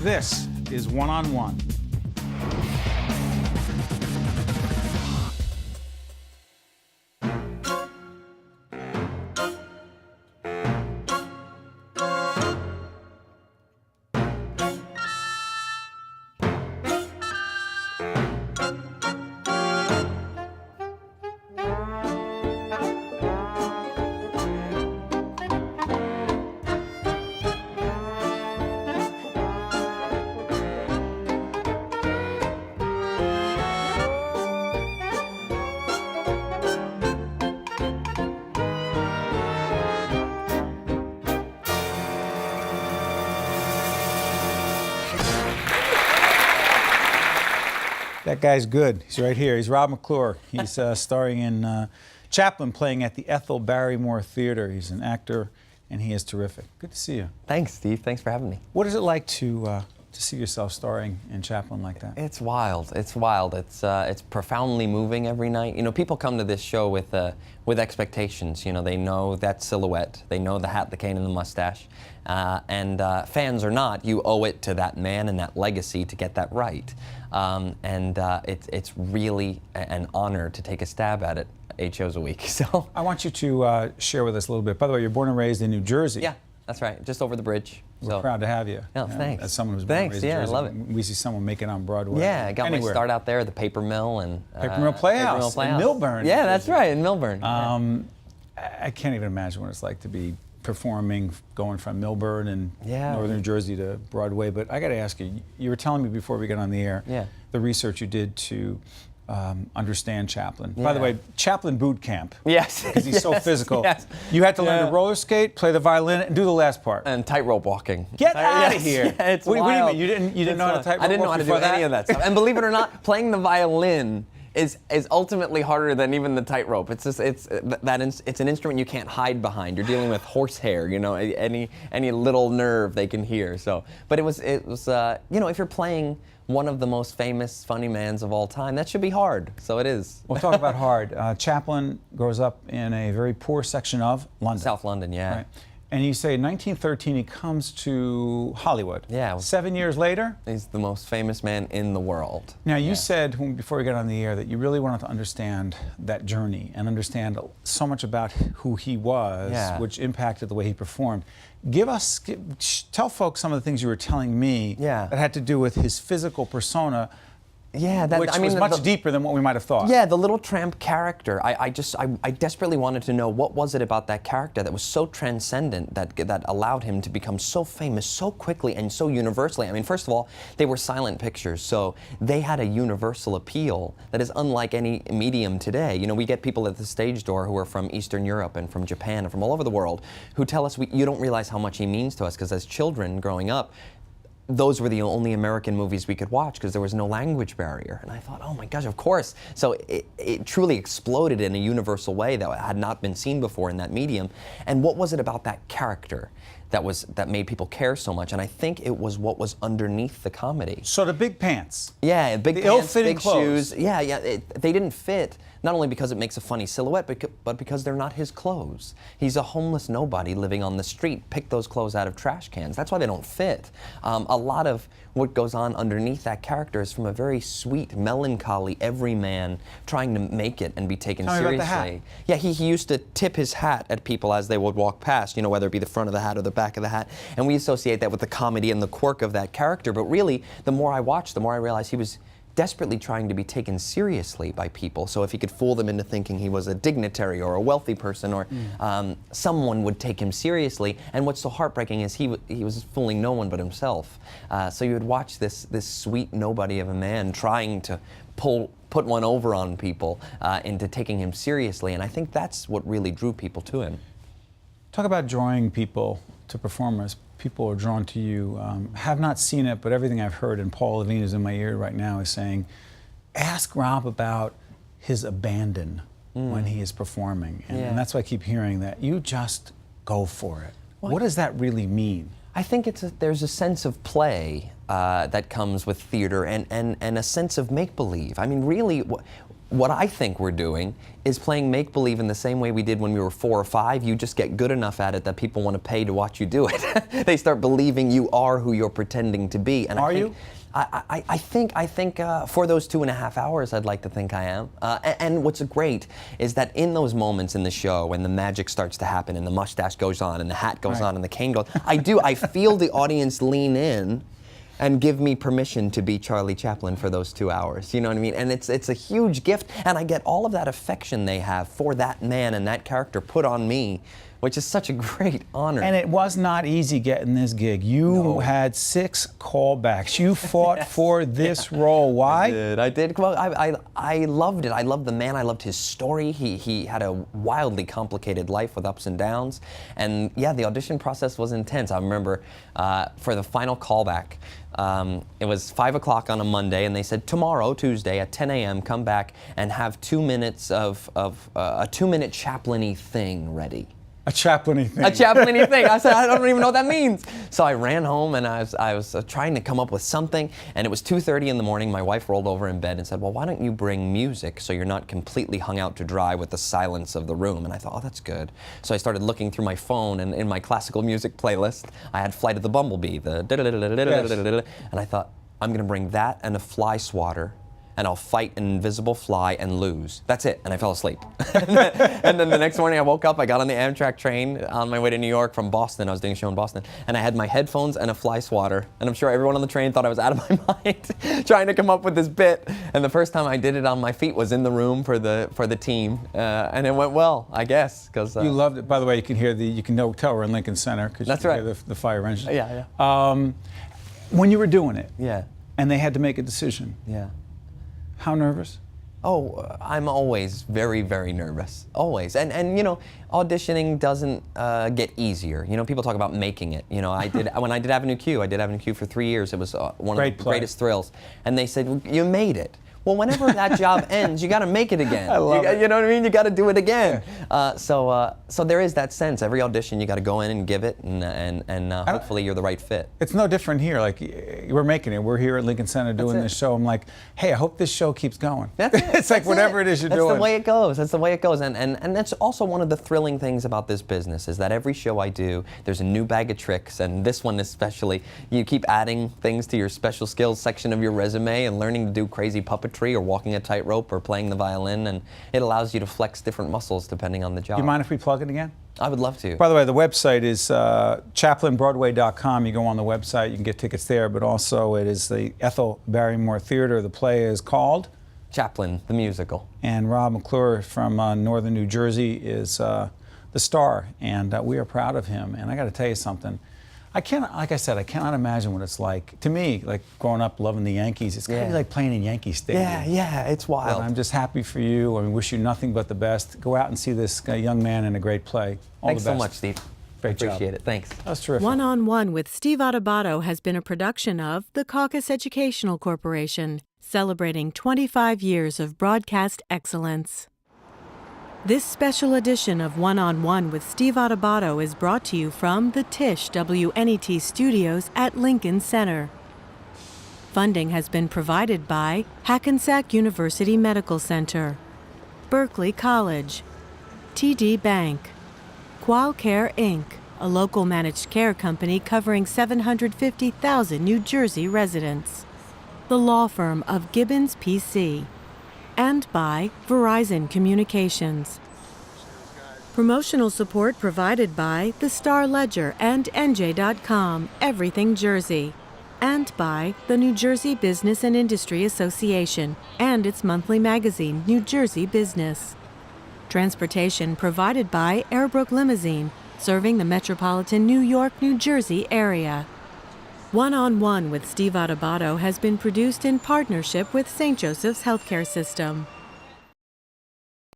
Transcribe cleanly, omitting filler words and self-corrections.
This is One on One. That guy's good. He's right here. He's Rob McClure. He's starring in Chaplin, playing at the Ethel Barrymore Theater. He's an actor, and he is terrific. Good to see you. Thanks, Steve. Thanks for having me. What is it like to see yourself starring in Chaplin like that? It's wild. It's wild. It's profoundly moving every night. You know, people come to this show with expectations. You know, they know that silhouette. They know the hat, the cane, and the mustache. And fans or not, you owe it to that man and that legacy to get that right. It's really an honor to take a stab at it 8 shows a week. So I want you to share with us a little bit. By the way, you're born and raised in New Jersey. Yeah, that's right. Just over the bridge. We're proud to have you. Oh, thanks. As someone who's born and raised in Jersey, I love it. We see someone make it on Broadway. Yeah, I got anywhere. my start out there at the Paper Mill and Paper Mill Playhouse in Millburn. Yeah, that's right, in Millburn. I can't even imagine what it's like to be performing, going from Millburn and northern New Jersey to Broadway. But I got to ask you, you were telling me before we got on the air the research you did to understand Chaplin. By the way, Chaplin boot camp. Yes. Because he's so physical. Yes. You had to learn to roller skate, play the violin, and do the last part. And tightrope walking. Get out of here. Yeah, it's what do you wild. mean? You didn't know how to tightrope walk? I didn't know how to do any of that stuff. And believe it or not, playing the violin is ultimately harder than even the tightrope. It's an instrument you can't hide behind. You're dealing with horsehair, you know, any little nerve they can hear. So, but it was you know, if you're playing one of the most famous funny mans of all time, that should be hard. So it is. We'll talk about hard. Chaplin grows up in a very poor section of London. South London, yeah. Right. And you say in 1913 he comes to Hollywood. Yeah. 7 years later? He's the most famous man in the world. Now you said, before we got on the air, that you really wanted to understand that journey and understand so much about who he was, which impacted the way he performed. Tell folks some of the things you were telling me that had to do with his physical persona. Yeah, which was much deeper than what we might have thought. Yeah, the little tramp character. I desperately wanted to know what was it about that character that was so transcendent that allowed him to become so famous so quickly and so universally. I mean, first of all, they were silent pictures, so they had a universal appeal that is unlike any medium today. You know, we get people at the stage door who are from Eastern Europe and from Japan and from all over the world who tell us you don't realize how much he means to us, because as children growing up, those were the only American movies we could watch because there was no language barrier. And I thought, oh my gosh, of course. So it truly exploded in a universal way that had not been seen before in that medium. And what was it about that character that made people care so much? And I think it was what was underneath the comedy. So the big pants. Yeah, big pants, ill-fitting big clothes. shoes. Yeah, they didn't fit. Not only because it makes a funny silhouette, but because they're not his clothes. He's a homeless nobody living on the street. Pick those clothes out of trash cans. That's why they don't fit. A lot of what goes on underneath that character is from a very sweet, melancholy everyman trying to make it and be taken seriously. About the hat. Yeah, he used to tip his hat at people as they would walk past, you know, whether it be the front of the hat or the back of the hat. And we associate that with the comedy and the quirk of that character. But really, the more I watched, the more I realized he was desperately trying to be taken seriously by people. So if he could fool them into thinking he was a dignitary or a wealthy person or someone would take him seriously. And what's so heartbreaking is he was fooling no one but himself. So you would watch this sweet nobody of a man trying to put one over on people into taking him seriously. And I think that's what really drew people to him. Talk about drawing people to performers. People are drawn to you. Have not seen it, but everything I've heard, and Paul Levine is in my ear right now, is saying, ask Rob about his abandon when he is performing. And that's why I keep hearing that. You just go for it. What does that really mean? I think there's a sense of play that comes with theater and a sense of make-believe. I mean, really, what I think we're doing is playing make-believe in the same way we did when we were 4 or 5. You just get good enough at it that people want to pay to watch you do it. They start believing you are who you're pretending to be. And Are you? I think for those 2.5 hours, I'd like to think I am. And what's great is that in those moments in the show, when the magic starts to happen and the mustache goes on and the hat goes on and the cane goes, I feel the audience lean in and give me permission to be Charlie Chaplin for those 2 hours. You know what I mean? And it's a huge gift, and I get all of that affection they have for that man and that character put on me, which is such a great honor. And it was not easy getting this gig. You had 6 callbacks. You fought for this role. Why? I did. Well, I loved it. I loved the man. I loved his story. He had a wildly complicated life with ups and downs. And yeah, the audition process was intense. I remember for the final callback, it was 5 o'clock on a Monday, and they said, tomorrow, Tuesday, at 10 a.m., come back and have 2 minutes of a 2-minute Chaplin-y thing ready. A Chaplin-y thing. A Chaplin-y thing. I said, I don't even know what that means. So I ran home, and I was trying to come up with something, and it was 2:30 in the morning. My wife rolled over in bed and said, well, why don't you bring music so you're not completely hung out to dry with the silence of the room? And I thought, oh, that's good. So I started looking through my phone, and in my classical music playlist, I had Flight of the Bumblebee, and I thought, I'm going to bring that and a fly swatter, and I'll fight an invisible fly and lose. That's it, and I fell asleep. And then the next morning I woke up, I got on the Amtrak train on my way to New York from Boston. I was doing a show in Boston, and I had my headphones and a fly swatter, and I'm sure everyone on the train thought I was out of my mind trying to come up with this bit. And the first time I did it on my feet was in the room for the team, and it went well, I guess, because you loved it. By the way, you can hear tell we're in Lincoln Center because you can hear the fire engine. Yeah, yeah. When you were doing it, yeah, and they had to make a decision, yeah. How nervous? Oh, I'm always very, very nervous. Always. And you know, auditioning doesn't get easier. You know, people talk about making it. You know, when I did Avenue Q, I did Avenue Q for 3 years. It was one of the greatest thrills. And they said, well, you made it. Well, whenever that job ends, you got to make it again. I love it. You know what I mean? You got to do it again. So there is that sense. Every audition, you got to go in and give it, and hopefully you're the right fit. It's no different here. Like, we're making it. We're here at Lincoln Center doing this show. I'm like, hey, I hope this show keeps going. That's it. It's like whatever it is you're doing. That's the way it goes. That's the way it goes. And that's also one of the thrilling things about this business is that every show I do, there's a new bag of tricks, and this one especially, you keep adding things to your special skills section of your resume and learning to do crazy puppetry or walking a tightrope or playing the violin, and it allows you to flex different muscles depending on the job. Do you mind if we plug it again? I would love to. By the way, the website is chaplinbroadway.com. You go on the website, you can get tickets there, but also it is the Ethel Barrymore Theater. The play is called? Chaplin, the musical. And Rob McClure from northern New Jersey is the star, and we are proud of him. And I got to tell you something. Like I said, I cannot imagine what it's like. To me, like growing up loving the Yankees, it's kind of like playing in Yankee Stadium. Yeah, it's wild. But I'm just happy for you. I wish you nothing but the best. Go out and see this young man in a great play. All Thanks the best. so much, Steve. Great job. Appreciate it. Thanks. That's terrific. One on One with Steve Adubato has been a production of the Caucus Educational Corporation, celebrating 25 years of broadcast excellence. This special edition of One on One with Steve Adubato is brought to you from the Tisch WNET studios at Lincoln Center. Funding has been provided by Hackensack University Medical Center, Berkeley College, TD Bank, Qualcare Inc., a local managed care company covering 750,000 New Jersey residents, the law firm of Gibbons PC, and by Verizon Communications. Promotional support provided by the Star Ledger and NJ.com, Everything Jersey, and by the New Jersey Business and Industry Association and its monthly magazine, New Jersey Business. Transportation provided by Airbrook Limousine, serving the metropolitan New York, New Jersey area. One on One with Steve Adubato has been produced in partnership with St. Joseph's Healthcare System.